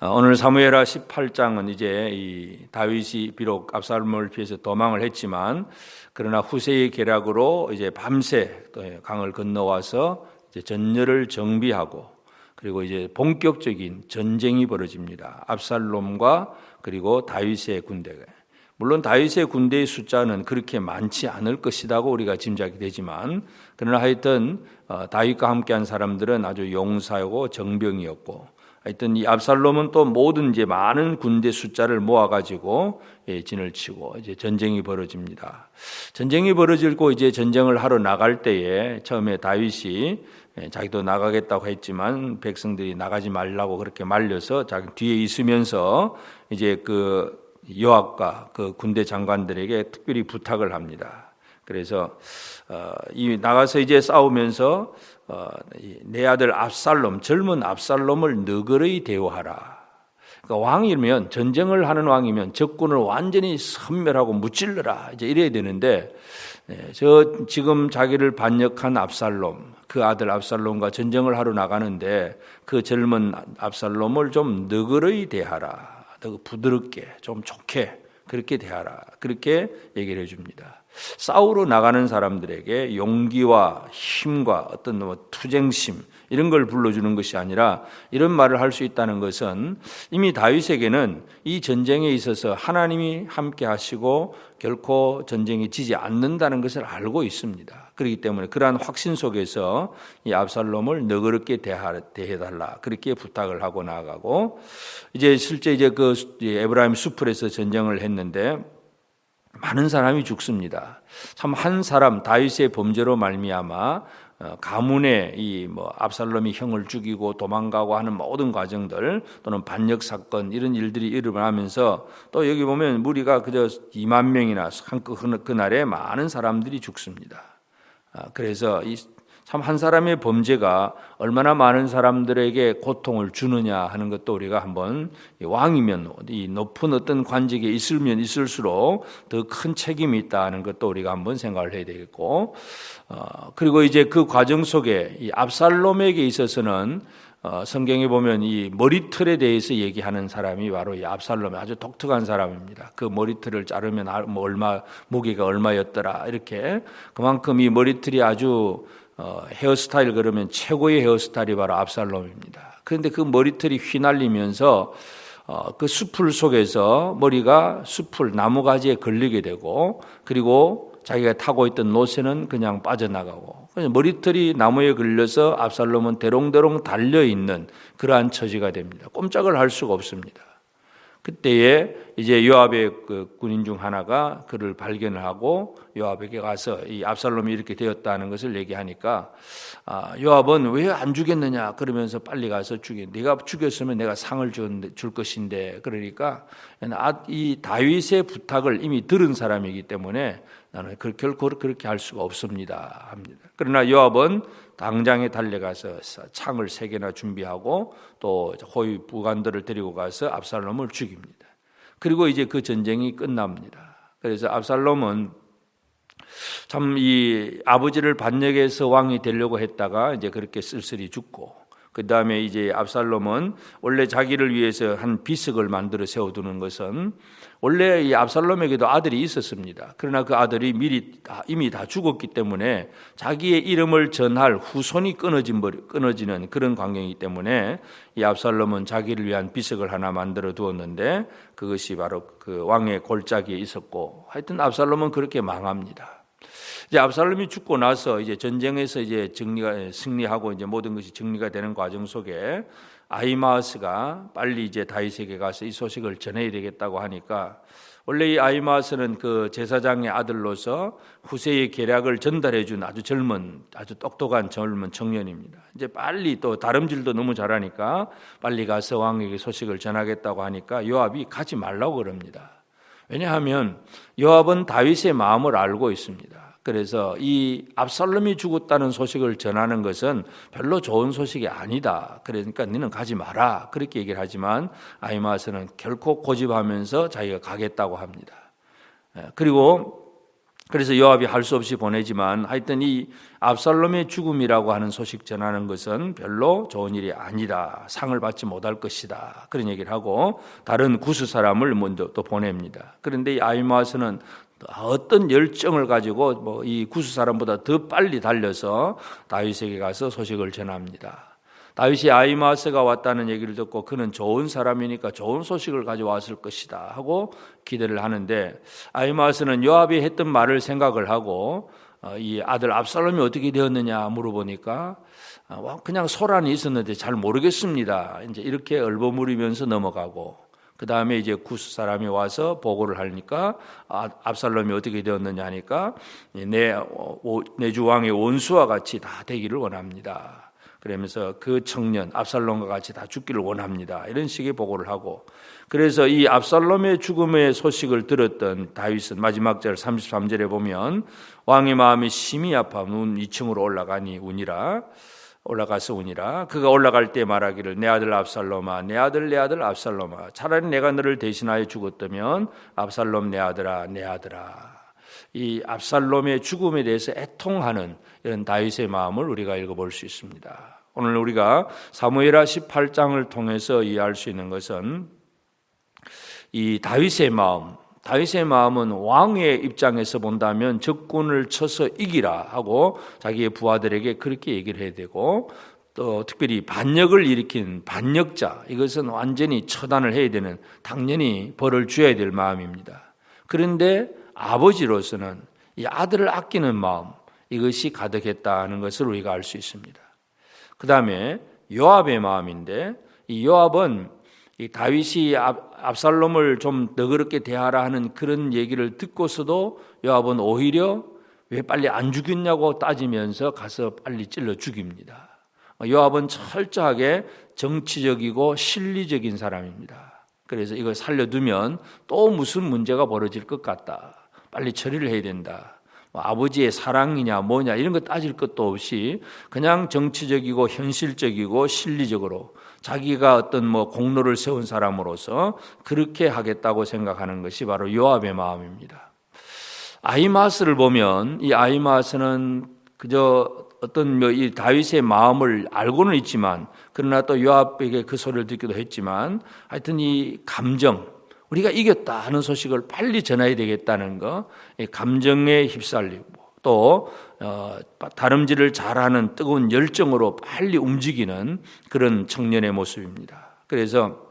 오늘 사무엘하 18장은 이제 이 다윗이 비록 압살롬을 피해서 도망을 했지만 그러나 후세의 계략으로 이제 밤새 강을 건너와서 이제 전열을 정비하고 그리고 이제 본격적인 전쟁이 벌어집니다. 압살롬과 그리고 다윗의 군대가. 물론 다윗의 군대의 숫자는 그렇게 많지 않을 것이라고 우리가 짐작이 되지만 그러나 하여튼 다윗과 함께한 사람들은 아주 용사이고 정병이었고 하여튼 이 압살롬은 또 모든 이제 많은 군대 숫자를 모아가지고 진을 치고 이제 전쟁이 벌어집니다. 전쟁이 벌어지고 이제 전쟁을 하러 나갈 때에 처음에 다윗이 자기도 나가겠다고 했지만 백성들이 나가지 말라고 그렇게 말려서 자기 뒤에 있으면서 이제 그 요압과 그 군대 장관들에게 특별히 부탁을 합니다. 그래서 이 나가서 이제 싸우면서 내 아들 압살롬, 젊은 압살롬을 너그러이 대우하라. 그러니까 왕이면 전쟁을 하는 왕이면 적군을 완전히 섬멸하고 무찔러라. 이제 이래야 되는데 저 지금 자기를 반역한 압살롬, 그 아들 압살롬과 전쟁을 하러 나가는데 그 젊은 압살롬을 좀 너그러이 대하라. 더 부드럽게 좀 좋게 그렇게 대하라. 그렇게 얘기를 해줍니다. 싸우러 나가는 사람들에게 용기와 힘과 어떤 투쟁심 이런 걸 불러주는 것이 아니라 이런 말을 할 수 있다는 것은 이미 다윗에게는 이 전쟁에 있어서 하나님이 함께 하시고 결코 전쟁이 지지 않는다는 것을 알고 있습니다. 그렇기 때문에 그러한 확신 속에서 이 압살롬을 너그럽게 대해달라 그렇게 부탁을 하고 나아가고 이제 실제 이제 그 에브라임 수풀에서 전쟁을 했는데 많은 사람이 죽습니다. 참 한 사람 다윗의 범죄로 말미암아 가문의 이 압살롬이 형을 죽이고 도망가고 하는 모든 과정들 또는 반역 사건 이런 일들이 일어나면서 또 여기 보면 무리가 그저 2만 명이나 그날에 많은 사람들이 죽습니다. 그래서 참 한 사람의 범죄가 얼마나 많은 사람들에게 고통을 주느냐 하는 것도 우리가 한번 왕이면 이 높은 어떤 관직에 있으면 있을수록 더 큰 책임이 있다는 것도 우리가 한번 생각을 해야 되겠고 그리고 이제 그 과정 속에 이 압살롬에게 있어서는 성경에 보면 이 머리털에 대해서 얘기하는 사람이 바로 이 압살롬이 아주 독특한 사람입니다. 그 머리털을 자르면 무게가 얼마였더라 이렇게 그만큼 이 머리털이 아주 헤어스타일 그러면 최고의 헤어스타일이 바로 압살롬입니다. 그런데 그 머리털이 휘날리면서 그 숲을 속에서 머리가 숲을 나무가지에 걸리게 되고 그리고 자기가 타고 있던 노새는 그냥 빠져나가고 머리털이 나무에 걸려서 압살롬은 대롱대롱 달려있는 그러한 처지가 됩니다. 꼼짝을 할 수가 없습니다. 그때에 이제 요압의 그 군인 중 하나가 그를 발견을 하고 요압에게 가서 이 압살롬이 이렇게 되었다는 것을 얘기하니까 요압은 왜 안 죽였느냐 그러면서 빨리 가서 네가 죽였으면 내가 상을 줄 것인데 그러니까 이 다윗의 부탁을 이미 들은 사람이기 때문에 나는 결코 그렇게 할 수가 없습니다 합니다. 그러나 요압은 당장에 달려가서 창을 3개나 준비하고 또 호위 부관들을 데리고 가서 압살롬을 죽입니다. 그리고 이제 그 전쟁이 끝납니다. 그래서 압살롬은 참 이 아버지를 반역해서 왕이 되려고 했다가 이제 그렇게 쓸쓸히 죽고 그 다음에 이제 압살롬은 원래 자기를 위해서 한 비석을 만들어 세워두는 것은 원래 이 압살롬에게도 아들이 있었습니다. 그러나 그 아들이 이미 다 죽었기 때문에 자기의 이름을 전할 후손이 끊어지는 그런 광경이기 때문에 이 압살롬은 자기를 위한 비석을 하나 만들어 두었는데 그것이 바로 그 왕의 골짜기에 있었고 하여튼 압살롬은 그렇게 망합니다. 이제 압살롬이 죽고 나서 이제 전쟁에서 이제 승리하고 이제 모든 것이 정리가 되는 과정 속에 아히마아스가 빨리 이제 다윗에게 가서 이 소식을 전해야 되겠다고 하니까 원래 이 아히마아스는 그 제사장의 아들로서 후세의 계략을 전달해 준 아주 똑똑한 젊은 청년입니다. 이제 빨리 또 다름질도 너무 잘하니까 빨리 가서 왕에게 소식을 전하겠다고 하니까 요압이 가지 말라고 그럽니다. 왜냐하면 요압은 다윗의 마음을 알고 있습니다. 그래서 이 압살롬이 죽었다는 소식을 전하는 것은 별로 좋은 소식이 아니다. 그러니까 너는 가지 마라. 그렇게 얘기를 하지만 아히마아스는 결코 고집하면서 자기가 가겠다고 합니다. 그리고 그래서 요압이 할 수 없이 보내지만 하여튼 이 압살롬의 죽음이라고 하는 소식 전하는 것은 별로 좋은 일이 아니다. 상을 받지 못할 것이다. 그런 얘기를 하고 다른 구스 사람을 먼저 또 보냅니다. 그런데 이 아히마아스는 어떤 열정을 가지고 이 구스 사람보다 더 빨리 달려서 다윗에게 가서 소식을 전합니다. 다윗이 아히마아스가 왔다는 얘기를 듣고 그는 좋은 사람이니까 좋은 소식을 가져왔을 것이다 하고 기대를 하는데, 아히마아스는 요압이 했던 말을 생각을 하고 이 아들 압살롬이 어떻게 되었느냐 물어보니까 그냥 소란이 있었는데 잘 모르겠습니다. 이제 이렇게 얼버무리면서 넘어가고, 그 다음에 이제 구스 사람이 와서 보고를 하니까 압살롬이 어떻게 되었느냐 하니까 내 주 왕의 원수와 같이 다 되기를 원합니다. 그러면서 그 청년 압살롬과 같이 다 죽기를 원합니다. 이런 식의 보고를 하고, 그래서 이 압살롬의 죽음의 소식을 들었던 다윗은 마지막 절 33절에 보면 왕의 마음이 심히 아파 운 2층으로 올라가서 우니라. 그가 올라갈 때 말하기를 내 아들 압살롬아, 내 아들 압살롬아, 차라리 내가 너를 대신하여 죽었다면 압살롬 내 아들아, 내 아들아. 이 압살롬의 죽음에 대해서 애통하는 이런 다윗의 마음을 우리가 읽어볼 수 있습니다. 오늘 우리가 사무엘하 18장을 통해서 이해할 수 있는 것은 이 다윗의 마음은 왕의 입장에서 본다면 적군을 쳐서 이기라 하고 자기의 부하들에게 그렇게 얘기를 해야 되고, 또 특별히 반역을 일으킨 반역자, 이것은 완전히 처단을 해야 되는, 당연히 벌을 줘야 될 마음입니다. 그런데 아버지로서는 이 아들을 아끼는 마음, 이것이 가득했다는 것을 우리가 알 수 있습니다. 그 다음에 요압의 마음인데, 이 요압은 이 다윗이 압살롬을 좀 너그럽게 대하라 하는 그런 얘기를 듣고서도 요압은 오히려 왜 빨리 안 죽였냐고 따지면서 가서 빨리 찔러 죽입니다. 요압은 철저하게 정치적이고 실리적인 사람입니다. 그래서 이걸 살려두면 또 무슨 문제가 벌어질 것 같다. 빨리 처리를 해야 된다. 아버지의 사랑이냐 뭐냐 이런 거 따질 것도 없이 그냥 정치적이고 현실적이고 실리적으로 자기가 어떤 공로를 세운 사람으로서 그렇게 하겠다고 생각하는 것이 바로 요압의 마음입니다. 아히마아스를 보면 이 아히마아스는 그저 어떤 이 다윗의 마음을 알고는 있지만, 그러나 또 요압에게 그 소리를 듣기도 했지만, 하여튼 이 감정, 우리가 이겼다 하는 소식을 빨리 전해야 되겠다는 거, 감정에 휩쓸리고 또 다름질을 잘하는 뜨거운 열정으로 빨리 움직이는 그런 청년의 모습입니다. 그래서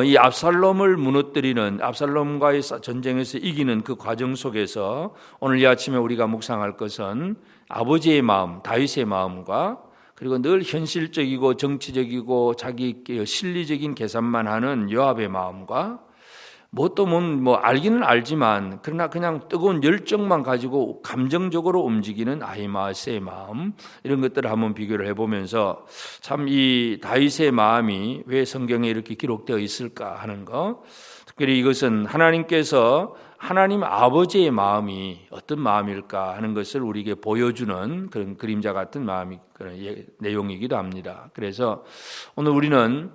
이 압살롬을 무너뜨리는, 압살롬과의 전쟁에서 이기는 그 과정 속에서 오늘 이 아침에 우리가 묵상할 것은 아버지의 마음, 다윗의 마음과 그리고 늘 현실적이고 정치적이고 자기 실리적인 계산만 하는 요압의 마음과 알기는 알지만 그러나 그냥 뜨거운 열정만 가지고 감정적으로 움직이는 아히마아스의 마음, 이런 것들을 한번 비교를 해보면서 참 이 다윗의 마음이 왜 성경에 이렇게 기록되어 있을까 하는 거, 특별히 이것은 하나님께서 하나님 아버지의 마음이 어떤 마음일까 하는 것을 우리에게 보여주는 그런 그림자 같은 마음이 그런 내용이기도 합니다. 그래서 오늘 우리는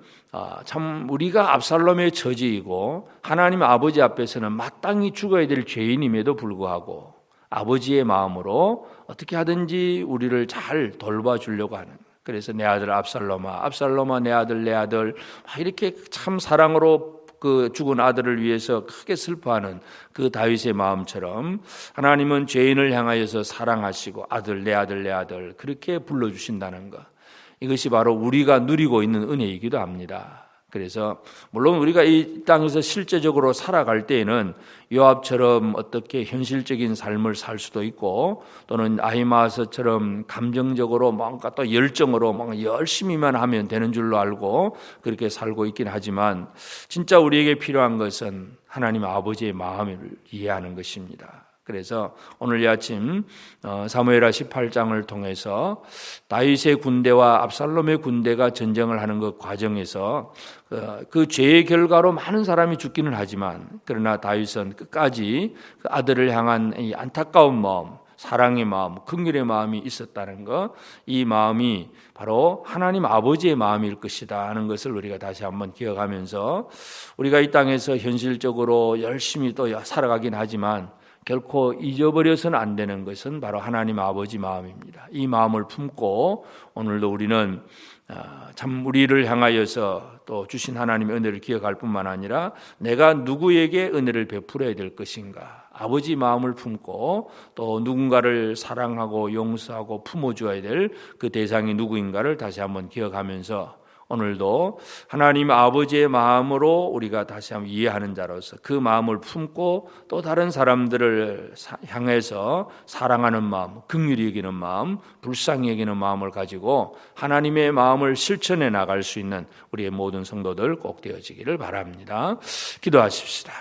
참 우리가 압살롬의 처지이고 하나님 아버지 앞에서는 마땅히 죽어야 될 죄인임에도 불구하고 아버지의 마음으로 어떻게 하든지 우리를 잘 돌봐주려고 하는, 그래서 내 아들 압살롬아, 압살롬아 내 아들 이렇게 참 사랑으로 그 죽은 아들을 위해서 크게 슬퍼하는 그 다윗의 마음처럼 하나님은 죄인을 향하여서 사랑하시고 아들 내 아들 그렇게 불러주신다는 것, 이것이 바로 우리가 누리고 있는 은혜이기도 합니다. 그래서 물론 우리가 이 땅에서 실제적으로 살아갈 때에는 요압처럼 어떻게 현실적인 삶을 살 수도 있고, 또는 아히마아스처럼 감정적으로 뭔가 또 열정으로 뭔가 열심히만 하면 되는 줄로 알고 그렇게 살고 있긴 하지만, 진짜 우리에게 필요한 것은 하나님 아버지의 마음을 이해하는 것입니다. 그래서 오늘 이 아침 사무엘하 18장을 통해서 다윗의 군대와 압살롬의 군대가 전쟁을 하는 그 과정에서 그 죄의 결과로 많은 사람이 죽기는 하지만, 그러나 다윗은 끝까지 그 아들을 향한 이 안타까운 마음, 사랑의 마음, 긍휼의 마음이 있었다는 것, 이 마음이 바로 하나님 아버지의 마음일 것이다 하는 것을 우리가 다시 한번 기억하면서, 우리가 이 땅에서 현실적으로 열심히 또 살아가긴 하지만 결코 잊어버려서는 안 되는 것은 바로 하나님 아버지 마음입니다. 이 마음을 품고 오늘도 우리는 참 우리를 향하여서 또 주신 하나님의 은혜를 기억할 뿐만 아니라 내가 누구에게 은혜를 베풀어야 될 것인가, 아버지 마음을 품고 또 누군가를 사랑하고 용서하고 품어줘야 될 그 대상이 누구인가를 다시 한번 기억하면서 오늘도 하나님 아버지의 마음으로 우리가 다시 한번 이해하는 자로서 그 마음을 품고 또 다른 사람들을 향해서 사랑하는 마음, 긍휼히 여기는 마음, 불쌍히 여기는 마음을 가지고 하나님의 마음을 실천해 나갈 수 있는 우리의 모든 성도들 꼭 되어지기를 바랍니다. 기도하십시다.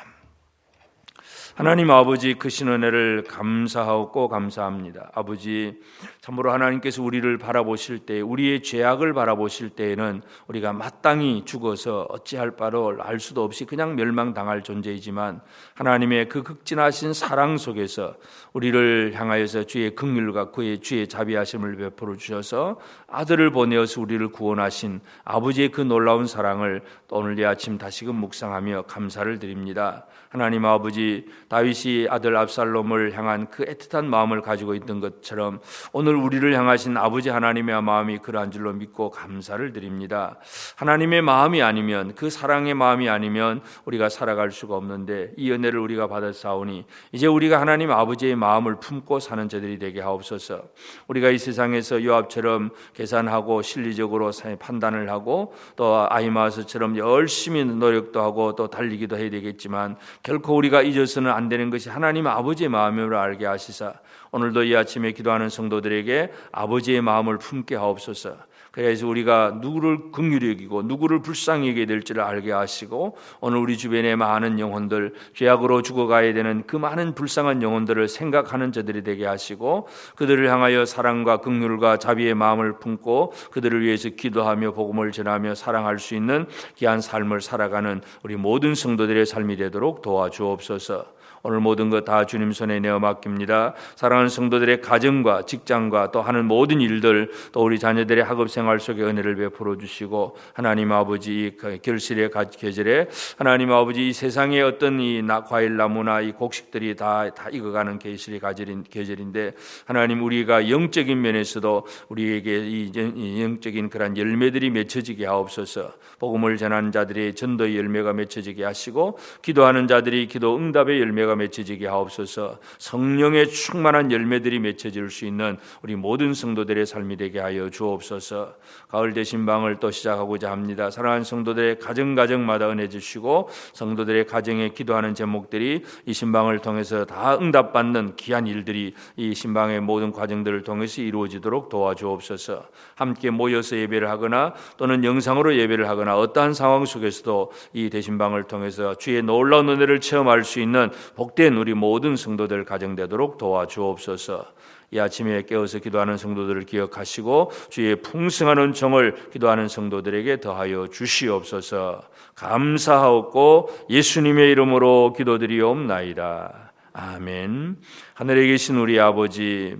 하나님 아버지, 크신 은혜를 감사하고 감사합니다. 아버지, 참으로 하나님께서 우리를 바라보실 때, 우리의 죄악을 바라보실 때에는 우리가 마땅히 죽어서 어찌할 바를 알 수도 없이 그냥 멸망당할 존재이지만 하나님의 그 극진하신 사랑 속에서 우리를 향하여서 주의 긍휼과 그의 주의 자비하심을 베풀어 주셔서 아들을 보내어서 우리를 구원하신 아버지의 그 놀라운 사랑을 오늘 이 아침 다시금 묵상하며 감사를 드립니다. 하나님 아버지, 다윗이 아들 압살롬을 향한 그 애틋한 마음을 가지고 있던 것처럼 오늘 우리를 향하신 아버지 하나님의 마음이 그러한 줄로 믿고 감사를 드립니다. 하나님의 마음이 아니면, 그 사랑의 마음이 아니면 우리가 살아갈 수가 없는데 이 은혜를 우리가 받았사오니 이제 우리가 하나님 아버지의 마음을 품고 사는 자들이 되게 하옵소서. 우리가 이 세상에서 요압처럼 계산하고 실리적으로 판단을 하고 또 아히마아스처럼 열심히 노력도 하고 또 달리기도 해야 되겠지만 결코 우리가 잊어서는 안 되는 것이 하나님 아버지의 마음으로 알게 하시사 오늘도 이 아침에 기도하는 성도들에게 아버지의 마음을 품게 하옵소서. 그래서 우리가 누구를 긍휼히 여기고 누구를 불쌍히 여기게 될지를 알게 하시고 오늘 우리 주변의 많은 영혼들, 죄악으로 죽어가야 되는 그 많은 불쌍한 영혼들을 생각하는 자들이 되게 하시고 그들을 향하여 사랑과 긍휼과 자비의 마음을 품고 그들을 위해서 기도하며 복음을 전하며 사랑할 수 있는 귀한 삶을 살아가는 우리 모든 성도들의 삶이 되도록 도와주옵소서. 오늘 모든 것 다 주님 손에 내어 맡깁니다. 사랑하는 성도들의 가정과 직장과 또 하는 모든 일들, 또 우리 자녀들의 학업 생활 속에 은혜를 베풀어 주시고 하나님 아버지 이 결실의 계절에 하나님 아버지 이 세상의 어떤 이 과일나무나 이 곡식들이 다 익어가는 계절인데 하나님 우리가 영적인 면에서도 우리에게 이 영적인 그런 열매들이 맺혀지게 하옵소서. 복음을 전하는 자들의 전도의 열매가 맺혀지게 하시고 기도하는 자들이 기도 응답의 열매가 맺혀지게 하옵소서. 성령의 충만한 열매들이 맺혀질 수 있는 우리 모든 성도들의 삶이 되게 하여 주옵소서. 가을 대신방을 또 시작하고자 합니다. 사랑하는 성도들의 가정마다 은혜 주시고 성도들의 가정에 기도하는 제목들이 이 신방을 통해서 다 응답받는 귀한 일들이 이 신방의 모든 과정들을 통해서 이루어지도록 도와주옵소서. 함께 모여서 예배를 하거나 또는 영상으로 예배를 하거나 어떠한 상황 속에서도 이 대신방을 통해서 주의 놀라운 은혜를 체험할 수 있는 복된 우리 모든 성도들 가정되도록 도와주옵소서. 이 아침에 깨어서 기도하는 성도들을 기억하시고 주의 풍성한 은총을 기도하는 성도들에게 더하여 주시옵소서. 감사하옵고 예수님의 이름으로 기도드리옵나이다. 아멘. 하늘에 계신 우리 아버지의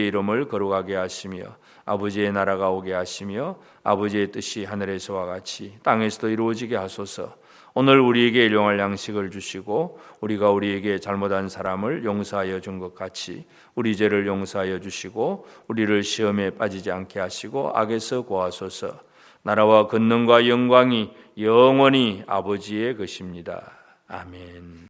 이름을 거룩하게 하시며 아버지의 나라가 오게 하시며 아버지의 뜻이 하늘에서와 같이 땅에서도 이루어지게 하소서. 오늘 우리에게 일용할 양식을 주시고 우리가 우리에게 잘못한 사람을 용서하여 준 것 같이 우리 죄를 용서하여 주시고 우리를 시험에 빠지지 않게 하시고 악에서 구하소서. 나라와 권능과 영광이 영원히 아버지의 것입니다. 아멘.